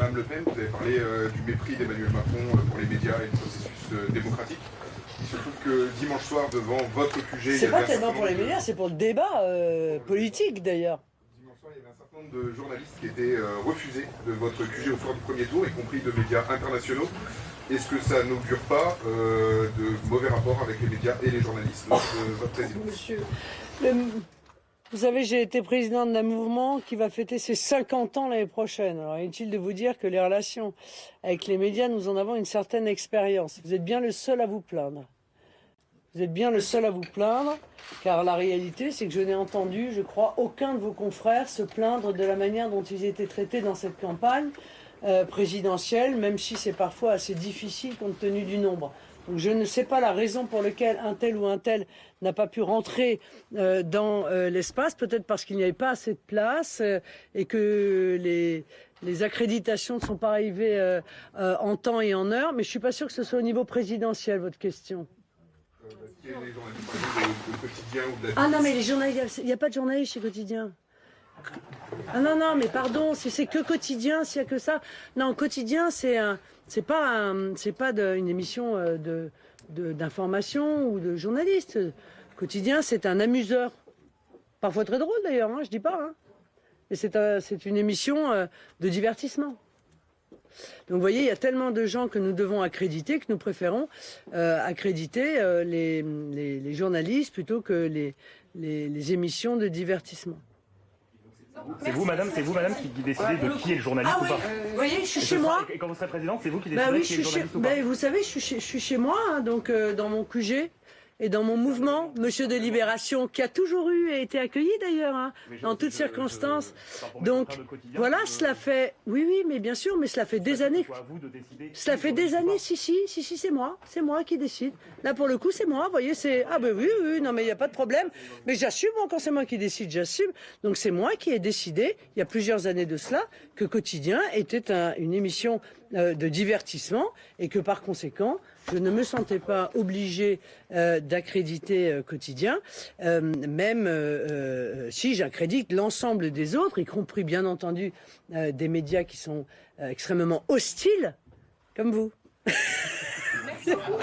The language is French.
Mme Le Pen, vous avez parlé du mépris d'Emmanuel Macron pour les médias et le processus démocratique. Il se trouve que dimanche soir, devant votre QG... C'est pas tellement pour les médias, c'est pour le débat politique d'ailleurs. Dimanche soir, il y avait un certain nombre de journalistes qui étaient refusés de votre QG au soir du premier tour, y compris de médias internationaux. Est-ce que ça n'augure pas de mauvais rapports avec les médias et les journalistes de votre président? Monsieur, vous savez, j'ai été présidente d'un mouvement qui va fêter ses 50 ans l'année prochaine. Alors, inutile de vous dire que les relations avec les médias, nous en avons une certaine expérience. Vous êtes bien le seul à vous plaindre. Vous êtes bien le seul à vous plaindre, car la réalité, c'est que je n'ai entendu, je crois, aucun de vos confrères se plaindre de la manière dont ils étaient traités dans cette campagne présidentielle, même si c'est parfois assez difficile compte tenu du nombre. Donc je ne sais pas la raison pour laquelle un tel ou un tel n'a pas pu rentrer dans l'espace, peut-être parce qu'il n'y avait pas assez de place et que les accréditations ne sont pas arrivées en temps et en heure, mais je ne suis pas sûre que ce soit au niveau présidentiel, votre question. Ah non, mais les journalistes, il n'y a pas de journalistes chez Quotidien. Ah non, non, mais pardon, si c'est que Quotidien, s'il n'y a que ça. Non, Quotidien, c'est pas une émission d'information ou de journaliste. Quotidien, c'est un amuseur. Parfois très drôle d'ailleurs, hein, je dis pas. Hein. Et c'est une émission de divertissement. Donc vous voyez, il y a tellement de gens que nous devons accréditer que nous préférons accréditer les journalistes plutôt que les émissions de divertissement. C'est vous, madame, qui décidez de qui est le journaliste ou pas? Vous voyez, je suis chez moi. Et quand vous serez présidente, c'est vous qui décidez qui est le journaliste ou pas? Vous savez, je suis chez moi, hein, donc dans mon QG et dans mon mouvement, Monsieur de Libération, qui a toujours eu et été accueilli d'ailleurs, hein, dans toutes circonstances. Donc voilà, cela fait, oui, mais bien sûr, mais cela fait des années. Cela fait des années, si, c'est moi qui décide. Là pour le coup, c'est moi. Vous voyez, c'est oui, non mais il n'y a pas de problème. Mais j'assume, quand c'est moi qui décide, j'assume. Donc c'est moi qui ai décidé, il y a plusieurs années de cela, que Quotidien était une émission de divertissement et que par conséquent, je ne me sentais pas obligée d'accréditer Quotidien, même si j'accrédite l'ensemble des autres, y compris bien entendu des médias qui sont extrêmement hostiles, comme vous. Merci beaucoup.